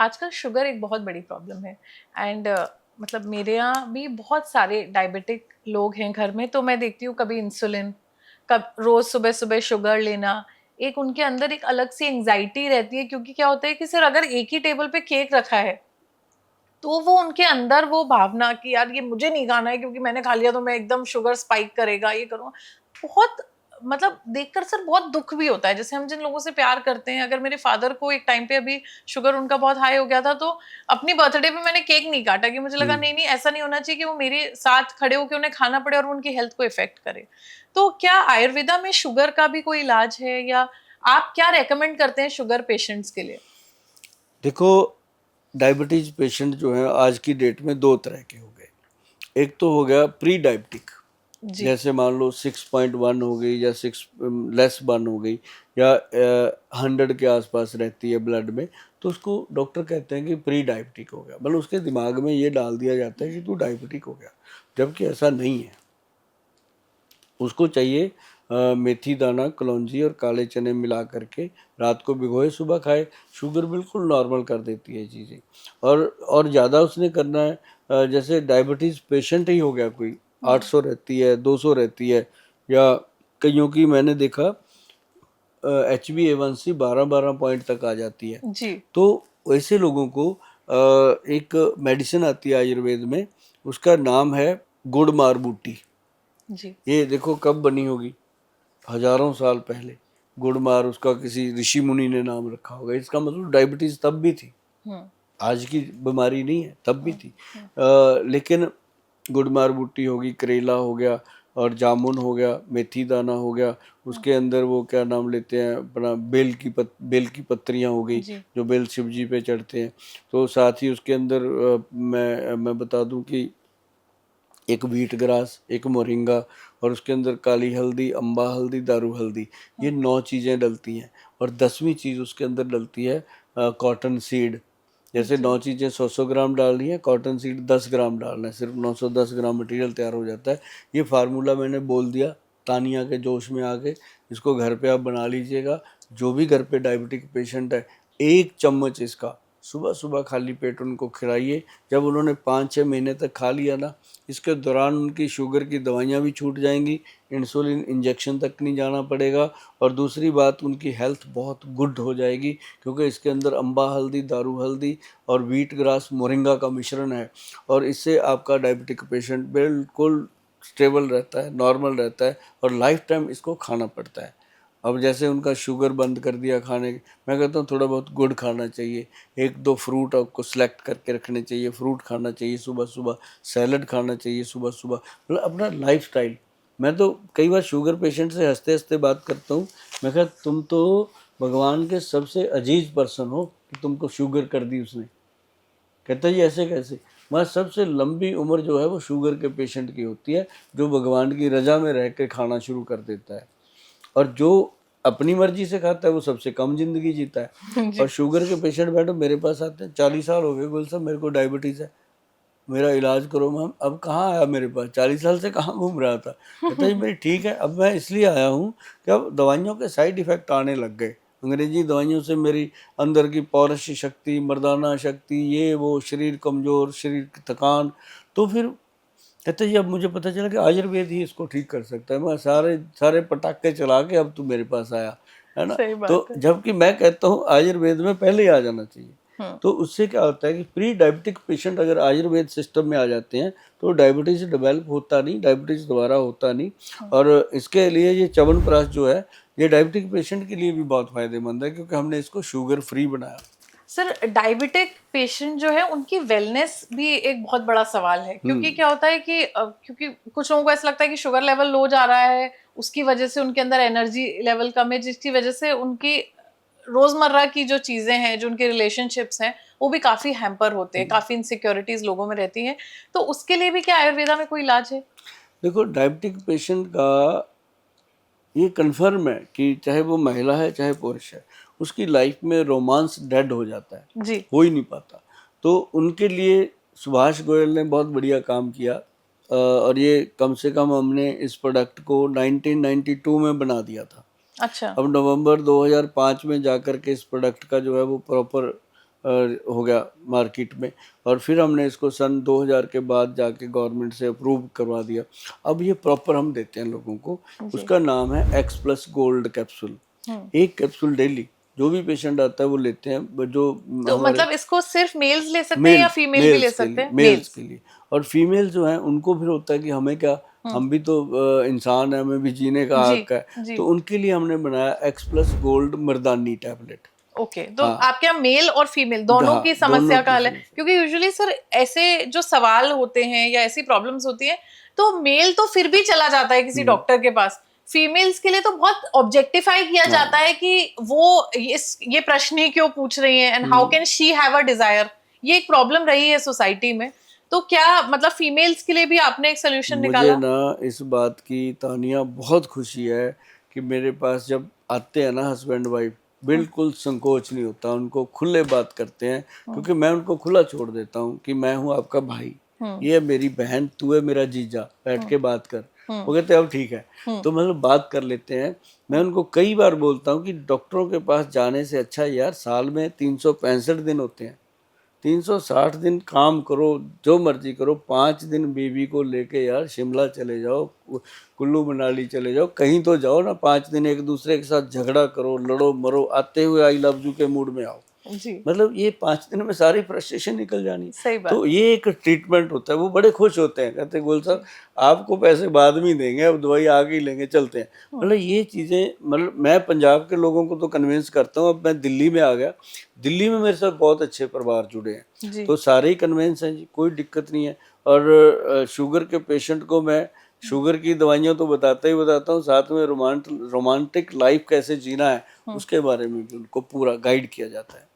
आजकल शुगर एक बहुत बड़ी प्रॉब्लम है एंड मतलब मेरे यहाँ भी बहुत सारे डायबिटिक लोग हैं घर में, तो मैं देखती हूँ कभी इंसुलिन, कब रोज सुबह सुबह शुगर लेना। एक उनके अंदर एक अलग सी एंजाइटी रहती है, क्योंकि क्या होता है कि सर अगर एक ही टेबल पे केक रखा है तो वो उनके अंदर वो भावना कि यार ये मुझे नहीं खाना है, क्योंकि मैंने खा लिया तो मैं एकदम शुगर स्पाइक करेगा, ये करूँगा। बहुत मतलब देखकर सर बहुत दुख भी होता है। जैसे हम जिन लोगों से प्यार करते हैं, अगर मेरे फादर को एक टाइम पे अभी शुगर उनका बहुत हाई हो गया था, तो अपनी बर्थडे पे मैंने केक नहीं काटा, कि मुझे लगा हम्म। नहीं नहीं ऐसा नहीं होना चाहिए कि वो मेरे साथ खड़े होकर उन्हें खाना पड़े और वो उनकी हेल्थ को इफेक्ट करे। तो क्या आयुर्वेदा में शुगर का भी कोई इलाज है, या आप क्या रेकमेंड करते हैं शुगर पेशेंट्स के लिए? देखो, डायबिटीज पेशेंट जो है आज की डेट में दो तरह के हो गए। एक तो हो गया प्री डायबिटिक, जी। जैसे मान लो 6.1 हो गई या 6 लेस 1 हो गई या 100 के आसपास रहती है ब्लड में, तो उसको डॉक्टर कहते हैं कि प्री डायबिटिक हो गया। मतलब उसके दिमाग में ये डाल दिया जाता है कि तू डायबिटिक हो गया, जबकि ऐसा नहीं है। उसको चाहिए मेथी दाना, कलौंजी और काले चने मिला करके रात को भिगोए, सुबह खाए। शुगर बिल्कुल नॉर्मल कर देती है चीज़ें। और ज़्यादा उसने करना है, जैसे डायबिटीज़ पेशेंट ही हो गया कोई, 800 रहती है, 200 रहती है, या कईयों की मैंने देखा HbA1c 12-12 पॉइंट तक आ जाती है। जी। तो वैसे लोगों को एक मेडिसिन आती है आयुर्वेद में, उसका नाम है गुड़ मार बूटी। जी। ये देखो कब बनी होगी, हजारों साल पहले। गुड़मार, उसका किसी ऋषि मुनि ने नाम रखा होगा। इसका मतलब डायबिटीज तब भी थी, हम्म। आज की बीमारी नहीं है, तब भी हम्म। थी। हम्म। लेकिन गुड़मार बूटी होगी, करेला हो गया, और जामुन हो गया, मेथी दाना हो गया, हम्म। उसके अंदर वो क्या नाम लेते हैं अपना, बेल की पत्रियां हो गई, जी। जो बेल शिव जी पे चढ़ते हैं। तो साथ ही उसके अंदर मैं बता दूं कि एक व्हीट ग्रास, एक मोरिंगा, और उसके अंदर काली हल्दी, अम्बा हल्दी, दारू हल्दी, ये 9 चीज़ें डलती हैं। और 10वीं चीज़ उसके अंदर डलती है कॉटन सीड। जैसे जी। 9 चीज़ें 100-100 ग्राम डालनी है, कॉटन सीड 10 ग्राम डालना है, सिर्फ 910 ग्राम मटेरियल तैयार हो जाता है। ये फार्मूला मैंने बोल दिया तानिया के जोश में आके। इसको घर पे आप बना लीजिएगा। जो भी घर पे डायबिटिक पेशेंट है, 1 चम्मच इसका सुबह सुबह खाली पेट उनको खिलाइए। जब उन्होंने 5-6 महीने तक खा लिया ना, इसके दौरान उनकी शुगर की दवाइयाँ भी छूट जाएंगी, इंसुलिन इंजेक्शन तक नहीं जाना पड़ेगा। और दूसरी बात, उनकी हेल्थ बहुत गुड हो जाएगी, क्योंकि इसके अंदर अम्बा हल्दी, दारू हल्दी और व्हीट ग्रास, मोरिंगा का मिश्रण है। और इससे आपका डायबिटिक पेशेंट बिल्कुल स्टेबल रहता है, नॉर्मल रहता है, और लाइफ टाइम इसको खाना पड़ता है। अब जैसे उनका शुगर बंद कर दिया खाने, मैं कहता हूँ थोड़ा बहुत गुड़ खाना चाहिए, 1-2 फ्रूट आपको सेलेक्ट करके रखने चाहिए, फ्रूट खाना चाहिए सुबह सुबह, सैलड खाना चाहिए सुबह सुबह। मतलब अपना लाइफस्टाइल। मैं तो कई बार शुगर पेशेंट से हंसते हंसते बात करता हूँ, मैं कहा तुम तो भगवान के सबसे अजीज पर्सन हो कि तुमको शुगर कर दी उसने। कहता है ये ऐसे कैसे? मैं सबसे लंबी उम्र जो है वो शुगर के पेशेंट की होती है, जो भगवान की रजा में रह के खाना शुरू कर देता है। और जो अपनी मर्जी से खाता है वो सबसे कम जिंदगी जीता है। और जी। शुगर के पेशेंट बैठो मेरे पास आते हैं, 40 साल हो गए गुल साहब मेरे को डायबिटीज़ है, मेरा इलाज करो। मैम अब कहाँ आया मेरे पास, 40 साल से कहाँ घूम रहा था। कहता है मेरी ठीक है, अब मैं इसलिए आया हूँ कि अब दवाइयों के साइड इफ़ेक्ट आने लग गए। अंग्रेजी दवाइयों से मेरी अंदर की पौरुष शक्ति, मर्दाना शक्ति, ये वो, शरीर कमज़ोर, शरीर की थकान। तो फिर कहते जी अब मुझे पता चला कि आयुर्वेद ही इसको ठीक कर सकता है। मैं सारे सारे पटाखे चला के अब तू मेरे पास आया, है ना। सही तो बात है। जबकि मैं कहता हूँ आयुर्वेद में पहले ही आ जाना चाहिए। हम्म। तो उससे क्या होता है कि प्री डायबिटिक पेशेंट अगर आयुर्वेद सिस्टम में आ जाते हैं तो डायबिटीज़ डेवलप होता नहीं, डायबिटीज़ दोबारा होता नहीं। और इसके लिए ये च्यवनप्राश जो है, ये डायबिटिक पेशेंट के लिए भी बहुत फ़ायदेमंद है, क्योंकि हमने इसको शुगर फ्री बनाया। सर डायबिटिक पेशेंट जो है उनकी वेलनेस भी एक बहुत बड़ा सवाल है, क्योंकि क्या होता है कि क्योंकि कुछ लोगों को ऐसा लगता है कि शुगर लेवल लो जा रहा है, उसकी वजह से उनके अंदर एनर्जी लेवल कम है, जिसकी वजह से उनकी रोजमर्रा की जो चीजें हैं, जो उनके रिलेशनशिप्स हैं, वो भी काफी हैम्पर होते हैं, काफी इनसिक्योरिटीज लोगों में रहती हैं। तो उसके लिए भी क्या आयुर्वेदा में कोई इलाज है? देखो, डायबिटिक पेशेंट का ये कन्फर्म है कि चाहे वो महिला है चाहे पुरुष है, उसकी लाइफ में रोमांस डेड हो जाता है, जी। हो ही नहीं पाता। तो उनके लिए सुभाष गोयल ने बहुत बढ़िया काम किया। और ये कम से कम हमने इस प्रोडक्ट को 1992 में बना दिया था। अच्छा। अब नवंबर 2005 में जाकर के इस प्रोडक्ट का जो है वो प्रॉपर हो गया मार्केट में, और फिर हमने इसको सन 2000 के बाद जाके गवर्नमेंट से अप्रूव करवा दिया। अब ये प्रॉपर हम देते हैं लोगों को। जी। उसका नाम है एक्स प्लस गोल्ड कैप्सूल। एक कैप्सूल डेली जो भी पेशेंट आता है वो लेते हैं। जो तो हमारे मतलब इसको सिर्फ मेल्स ले सकते हैं या मेल्स फीमेल भी ले मेल्स के सकते लिए, हैं? Males males. के लिए। और फीमेल जो है उनको फिर होता है कि हमें क्या, हम भी तो इंसान है, हमें भी जीने का जी हक है। जी। तो उनके लिए हमने बनाया एक्स प्लस गोल्ड मर्दानी टैबलेट। ओके, तो हाँ आपके यहाँ मेल और फीमेल दोनों हाँ, की दोनों समस्या का की हल है? समस्या। क्योंकि यूजुअली सर ऐसे जो सवाल होते हैं या ऐसी प्रॉब्लम्स होती हैं तो मेल तो फिर भी चला जाता है किसी डॉक्टर के पास, फीमेल्स के लिए तो बहुत ऑब्जेक्टिफाई किया जाता हाँ। है कि वो ये प्रश्न ही क्यों पूछ रही हैं and how can she have a desire. ये एक प्रॉब्लम रही है सोसाइटी में। तो क्या मतलब फीमेल्स के लिए भी आपने एक सोल्यूशन मुझे निकाला? ना इस बात की तानिया बहुत खुशी है कि मेरे पास जब आते हैं ना हस्बैंड वाइफ, बिल्कुल संकोच नहीं होता, उनको खुले बात करते हैं। क्योंकि मैं उनको खुला छोड़ देता हूँ कि मैं हूँ आपका भाई, ये है मेरी बहन, तू है मेरा जीजा, बैठ के बात कर। वो कहते हैं अब ठीक है, तो मतलब बात कर लेते हैं। मैं उनको कई बार बोलता हूँ कि डॉक्टरों के पास जाने से अच्छा यार साल में 365 दिन होते हैं, 360 दिन काम करो, जो मर्जी करो, 5 दिन बीवी को लेके यार शिमला चले जाओ, कुल्लू मनाली चले जाओ, कहीं तो जाओ ना। 5 दिन एक दूसरे के साथ झगड़ा करो, लड़ो मरो, आते हुए आई लव यू के मूड में आओ। जी, मतलब ये 5 दिन में सारी फ्रस्ट्रेशन निकल जानी। सही बात। तो ये एक ट्रीटमेंट होता है। वो बड़े खुश होते हैं, कहते हैं गोल साहब आपको पैसे बाद में ही देंगे, अब दवाई आगे ही लेंगे, चलते हैं। मतलब ये चीज़ें, मतलब मैं पंजाब के लोगों को तो कन्विंस करता हूँ। अब मैं दिल्ली में आ गया, दिल्ली में मेरे साथ बहुत अच्छे परिवार जुड़े हैं, जी। तो सारे ही कन्विंस हैं जी, कोई दिक्कत नहीं है। और शुगर के पेशेंट को मैं शुगर की दवाइयाँ तो बताता ही बताता हूँ, साथ में रोमांटिक लाइफ कैसे जीना है उसके बारे में भी उनको पूरा गाइड किया जाता है।